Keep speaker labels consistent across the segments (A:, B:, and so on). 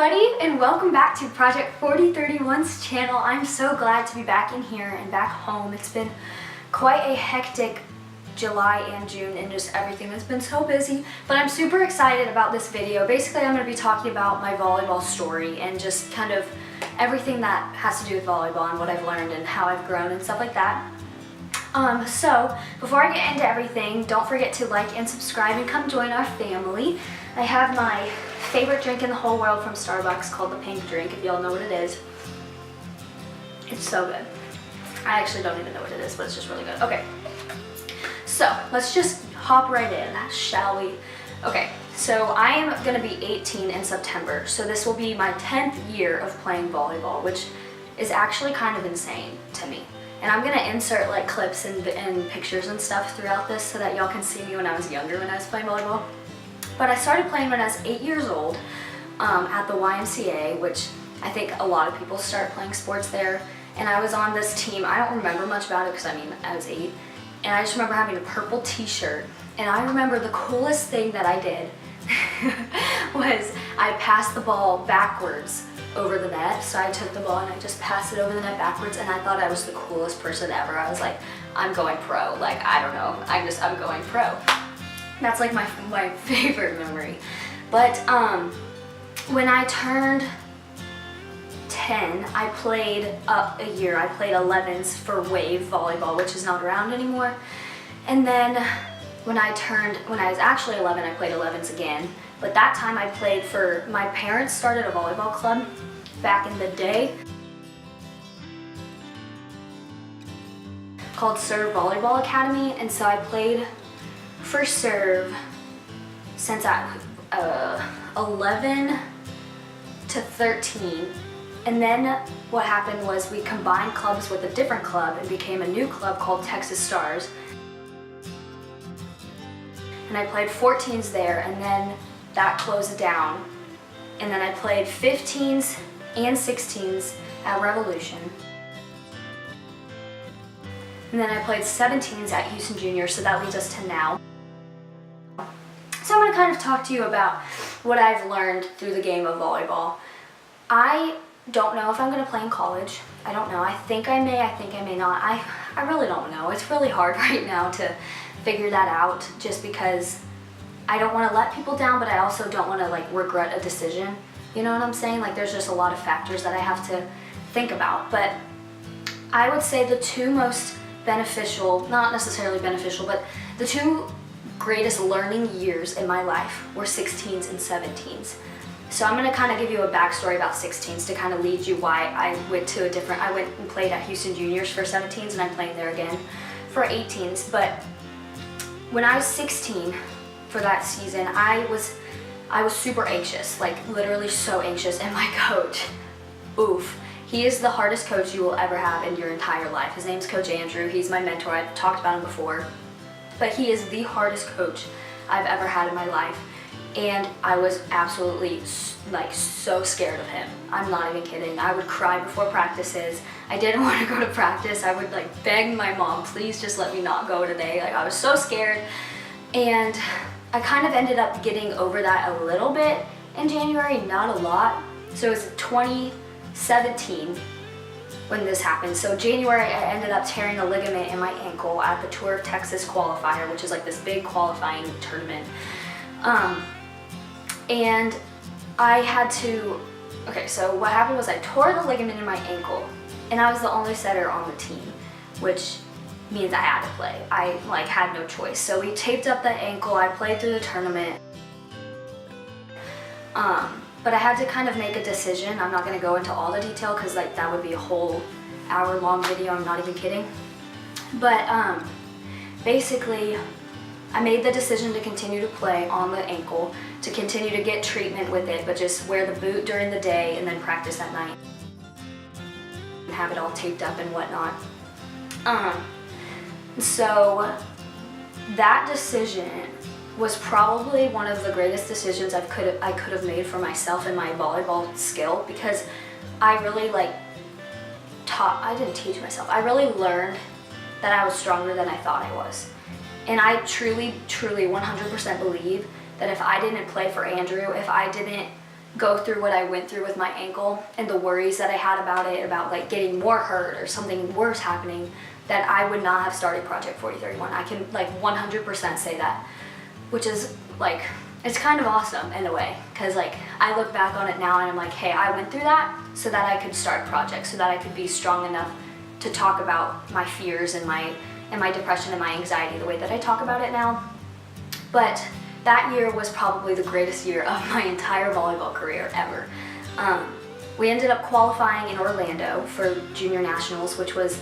A: everybody, and welcome back to Project 4031's channel. I'm so glad to be back in here and back home. It's been quite a hectic July and June and just everything that's been so busy, but I'm super excited about this video. Basically, I'm going to be talking about my volleyball story and just kind of everything that has to do with volleyball and what I've learned and how I've grown and stuff like that. So before I get into everything, don't forget to like and subscribe and come join our family. I have my favorite drink in the whole world from Starbucks called the pink drink, if y'all know what it is. It's so good. I actually don't even know what it is, but it's just really good. Okay, so let's just hop right in, shall we? Okay, so I am gonna be 18 in September, so this will be my 10th year of playing volleyball, which is actually kind of insane to me. And I'm gonna insert like clips and pictures and stuff throughout this so that y'all can see me when I was younger when I was playing volleyball. But I started playing when I was 8 years old at the YMCA, which I think a lot of people start playing sports there. And I was on this team. I don't remember much about it because I was 8. And I just remember having a purple t-shirt. And I remember the coolest thing that I did was I passed the ball backwards over the net. So I took the ball and I just passed it over the net backwards, and I thought I was the coolest person ever. I was like, I'm going pro. Like, I don't know, I'm going pro. That's like my favorite memory. But when I turned 10, I played up a year. I played 11s for wave volleyball, which is not around anymore. And then when I was actually 11, I played 11s again. But that time I played for, my parents started a volleyball club back in the day called Serve Volleyball Academy, and so I played for Serve since I 11 to 13. And then what happened was we combined clubs with a different club and became a new club called Texas Stars. And I played 14s there, and then that closed down. And then I played 15s and 16s at Revolution. And then I played 17s at Houston Junior, so that leads us to now. So I'm going to kind of talk to you about what I've learned through the game of volleyball. I don't know if I'm going to play in college. I don't know. I think I may not. I really don't know. It's really hard right now to figure that out, just because I don't want to let people down, but I also don't want to like regret a decision. You know what I'm saying? Like, there's just a lot of factors that I have to think about. But I would say the two most beneficial, not necessarily beneficial, but the two greatest learning years in my life were 16s and 17s. So I'm going to kind of give you a backstory about 16s to kind of lead you why I went and played at Houston Juniors for 17s, and I'm playing there again for 18s. But when I was 16 for that season, I was super anxious, like literally so anxious, and my coach, oof, he is the hardest coach you will ever have in your entire life. His name's Coach Andrew. He's my mentor. I've talked about him before, but he is the hardest coach I've ever had in my life. And I was absolutely like so scared of him. I'm not even kidding. I would cry before practices. I didn't want to go to practice. I would like beg my mom, please just let me not go today. Like, I was so scared. And I kind of ended up getting over that a little bit in January, not a lot. So it was 2017 when this happened. So January, I ended up tearing a ligament in my ankle at the Tour of Texas qualifier, which is like this big qualifying tournament. And I had to, okay, so what happened was I tore the ligament in my ankle, and I was the only setter on the team, which means I had to play. I like had no choice. So we taped up that ankle. I played through the tournament. But I had to kind of make a decision. I'm not going to go into all the detail because like that would be a whole hour-long video. I'm not even kidding. But basically, I made the decision to continue to play on the ankle, to continue to get treatment with it, but just wear the boot during the day and then practice at night and have it all taped up and whatnot. So that decision was probably one of the greatest decisions I could have made for myself and my volleyball skill, because I really I didn't teach myself. I really learned that I was stronger than I thought I was. And I truly 100% believe that if I didn't play for Andrew, if I didn't go through what I went through with my ankle and the worries that I had about it, about like getting more hurt or something worse happening, that I would not have started Project 4031. I can like 100% say that, which is like, it's kind of awesome in a way, because like I look back on it now and I'm like, hey, I went through that so that I could start Project, so that I could be strong enough to talk about my fears and my depression and my anxiety the way that I talk about it now. But that year was probably the greatest year of my entire volleyball career ever. We ended up qualifying in Orlando for junior nationals, which was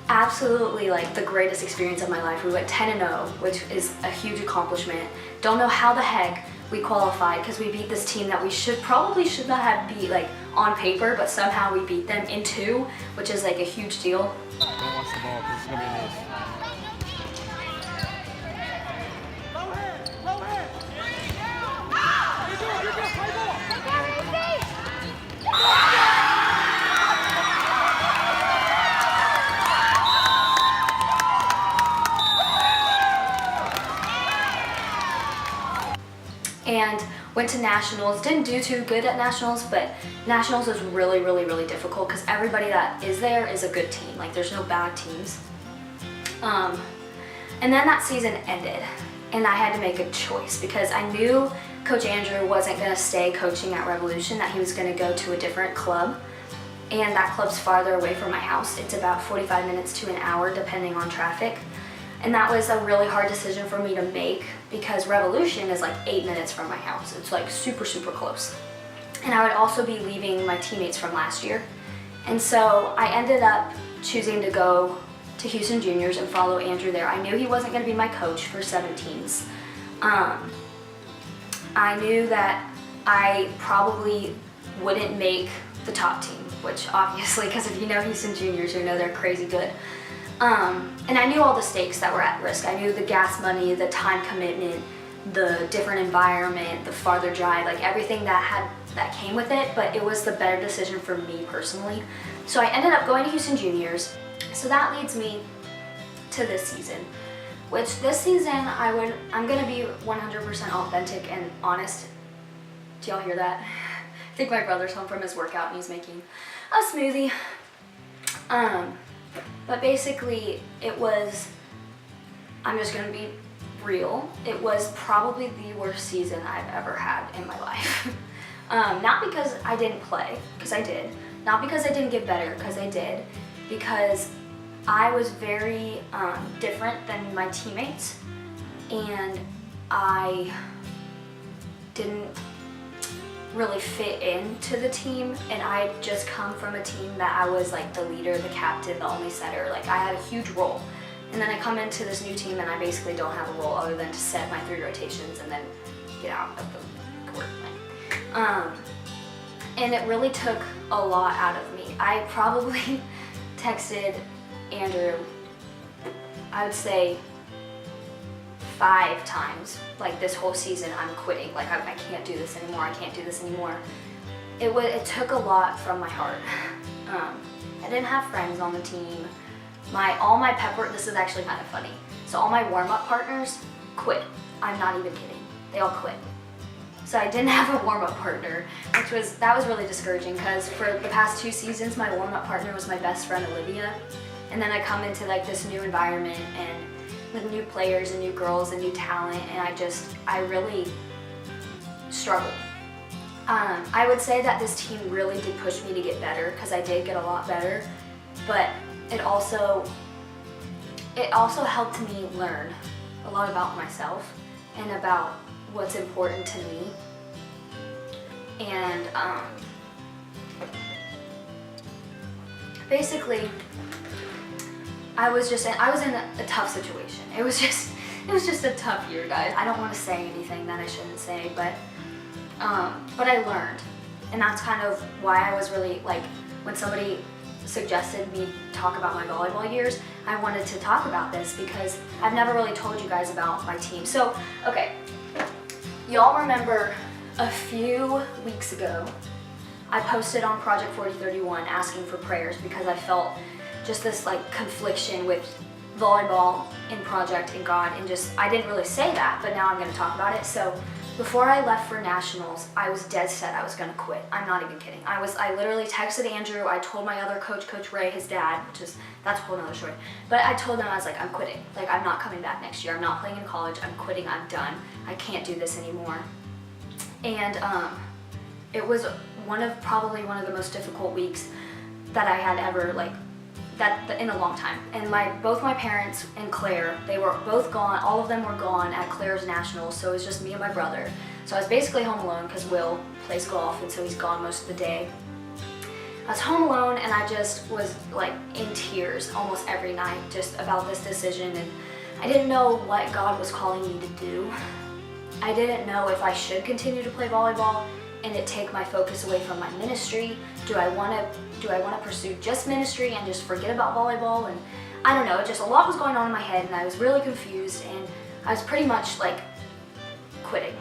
A: absolutely like the greatest experience of my life. We went 10-0, which is a huge accomplishment. Don't know how the heck we qualified, because we beat this team that we probably should not have beat like on paper, but somehow we beat them in 2, which is like a huge deal.
B: Don't watch the ball because it's going to be a miss.
A: And went to nationals. Didn't do too good at nationals, but nationals was really, really, really difficult because everybody that is there is a good team. Like there's no bad teams. And then that season ended and I had to make a choice, because I knew Coach Andrew wasn't going to stay coaching at Revolution, that he was going to go to a different club. And that club's farther away from my house. It's about 45 minutes to an hour depending on traffic. And that was a really hard decision for me to make, because Revolution is like 8 minutes from my house. It's like super, super close. And I would also be leaving my teammates from last year. And so I ended up choosing to go to Houston Juniors and follow Andrew there. I knew he wasn't going to be my coach for 17s. I knew that I probably wouldn't make the top team, which obviously, because if you know Houston Juniors, you know they're crazy good. And I knew all the stakes that were at risk. I knew the gas money, the time commitment, the different environment, the farther drive, like everything that came with it, but it was the better decision for me personally. So I ended up going to Houston Juniors. So that leads me to this season, which this season I'm gonna be 100% authentic and honest. Do y'all hear that? I think my brother's home from his workout and he's making a smoothie. But basically I'm just gonna be real, it was probably the worst season I've ever had in my life. Not because I didn't play, because I did. Not because I didn't get better, because I did. Because I was very different than my teammates, and I didn't really fit into the team, and I just come from a team that I was like the leader, the captain, the only setter. Like I had a huge role, and then I come into this new team and I basically don't have a role other than to set my 3 rotations and then get out of the court. And it really took a lot out of me. I probably texted Andrew, I would say 5 times, like this whole season, I'm quitting, like I can't do this anymore, I can't do this anymore. It took a lot from my heart. I didn't have friends on the team. All my pep work, this is actually kind of funny. So all my warm-up partners quit. I'm not even kidding, they all quit. So I didn't have a warm-up partner, that was really discouraging, because for the past 2 seasons, my warm-up partner was my best friend, Olivia. And then I come into like this new environment and with new players and new girls and new talent, and I really struggled. I would say that this team really did push me to get better, because I did get a lot better, but it also helped me learn a lot about myself and about what's important to me. And basically, I was in a tough situation. It was just a tough year, guys. I don't want to say anything that I shouldn't say, but I learned, and that's kind of why I was really like, when somebody suggested me talk about my volleyball years, I wanted to talk about this because I've never really told you guys about my team. So, okay, y'all remember a few weeks ago, I posted on Project 4031 asking for prayers because I felt just this like confliction with volleyball and Project and God, and just, I didn't really say that, but now I'm going to talk about it. So Before I left for nationals, I was dead set I was gonna quit. I'm not even kidding. I literally texted Andrew. I told my other coach, Coach Ray, his dad, that's a whole nother story. But I told him, I was like, I'm quitting. Like, I'm not coming back next year. I'm not playing in college. I'm quitting. I'm done. I can't do this anymore. And it was probably one of the most difficult weeks that I had ever, in a long time. And both my parents and Claire, they were both gone. All of them were gone at Claire's nationals, so it was just me and my brother. So I was basically home alone because Will plays golf, and so he's gone most of the day. I was home alone, and I just was like in tears almost every night just about this decision, and I didn't know what God was calling me to do. I didn't know if I should continue to play volleyball and it take my focus away from my ministry. Do I want to pursue just ministry and just forget about volleyball? And I don't know, just a lot was going on in my head, and I was really confused, and I was pretty much like quitting.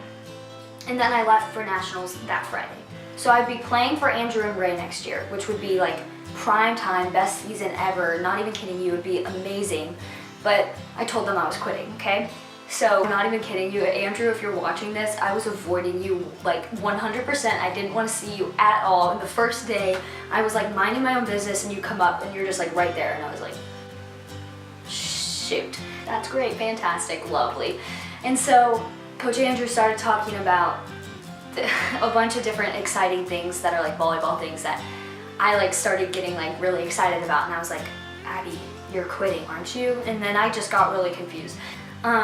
A: And then I left for nationals that Friday. So I'd be playing for Andrew and Ray next year, which would be like prime time, best season ever. Not even kidding you, it would be amazing. But I told them I was quitting, okay? So, I'm not even kidding you, Andrew, if you're watching this, I was avoiding you like 100%. I didn't want to see you at all. And the first day, I was like minding my own business, and you come up and you're just like right there. And I was like, shoot, that's great, fantastic, lovely. And so Coach Andrew started talking about a bunch of different exciting things that are like volleyball things that I like started getting like really excited about. And I was like, Abby, you're quitting, aren't you? And then I just got really confused.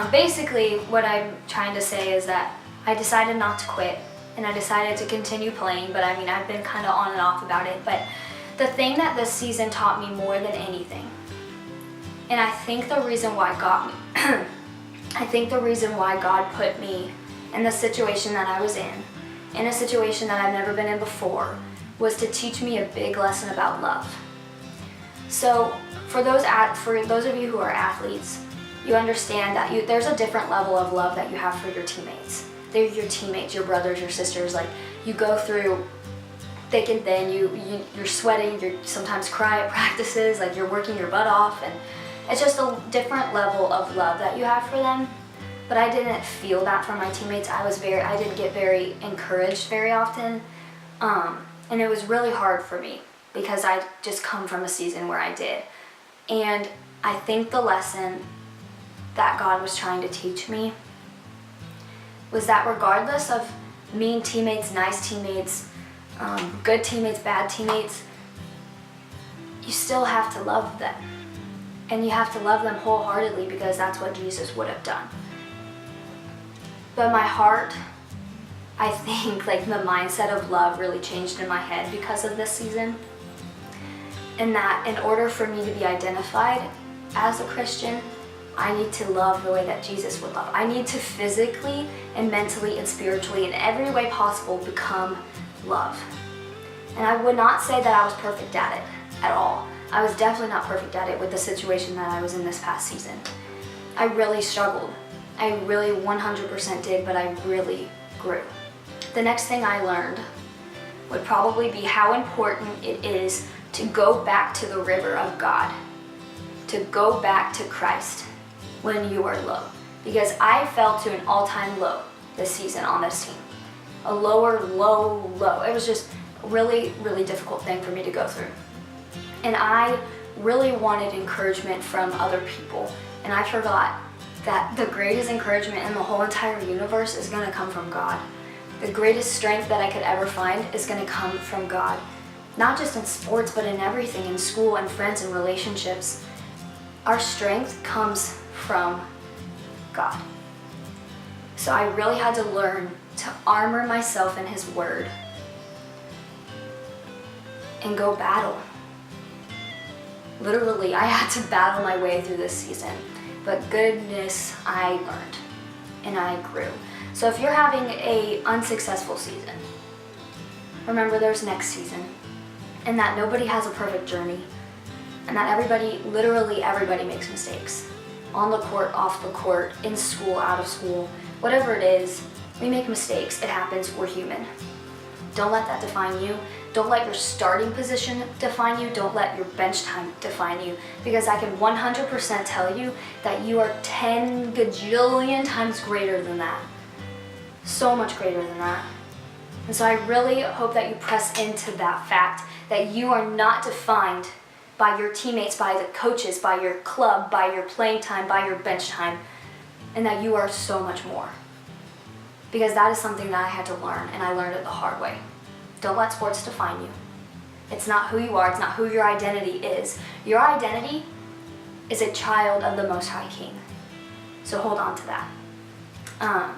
A: Basically, what I'm trying to say is that I decided not to quit, and I decided to continue playing, but I mean, I've been kind of on and off about it. But the thing that this season taught me more than anything, and I think the reason why God put me in the situation that I was in a situation that I've never been in before, was to teach me a big lesson about love. So for those of you who are athletes, you understand that there's a different level of love that you have for your teammates. They're your teammates, your brothers, your sisters. Like, you go through thick and thin, you're sweating, you sometimes cry at practices, like you're working your butt off, and it's just a different level of love that you have for them. But I didn't feel that from my teammates. I didn't get very encouraged very often, and it was really hard for me because I just come from a season where I did. And I think the lesson that God was trying to teach me was that regardless of mean teammates, nice teammates, good teammates, bad teammates, you still have to love them. And you have to love them wholeheartedly, because that's what Jesus would have done. But my heart, I think, like the mindset of love really changed in my head because of this season. And that in order for me to be identified as a Christian, I need to love the way that Jesus would love. I need to physically and mentally and spiritually, in every way possible, become love. And I would not say that I was perfect at it at all. I was definitely not perfect at it with the situation that I was in this past season. I really struggled. I really 100% did, but I really grew. The next thing I learned would probably be how important it is to go back to the river of God, to go back to Christ when you are low. Because I fell to an all-time low this season on this team. A lower, low. It was just a really, really difficult thing for me to go through. And I really wanted encouragement from other people. And I forgot that the greatest encouragement in the whole entire universe is going to come from God. The greatest strength that I could ever find is going to come from God. Not just in sports, but in everything, in school and friends and relationships. Our strength comes from God. So I really had to learn to armor myself in His Word and go battle. Literally, I had to battle my way through this season. But goodness, I learned and I grew. So if you're having an unsuccessful season, remember there's next season, and that nobody has a perfect journey, and that everybody, literally everybody, makes mistakes. On the court, off the court, in school, out of school, whatever it is, we make mistakes. It happens. We're human. Don't let that define you. Don't let your starting position define you. Don't let your bench time define you. Because I can 100% tell you that you are 10 gajillion times greater than that. so much greater than that. And so I really hope that you press into that fact that you are not defined by your teammates, by the coaches, by your club, by your playing time, by your bench time, and that you are so much more. Because that is something that I had to learn, and I learned it the hard way. Don't let sports define you. It's not who you are, it's not who your identity is. Your identity is a child of the Most High King. So hold on to that.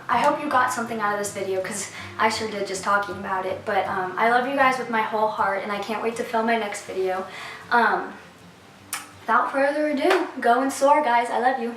A: I hope you got something out of this video, because I sure did just talking about it. But I love you guys with my whole heart, and I can't wait to film my next video. Without further ado, go and soar, guys. I love you.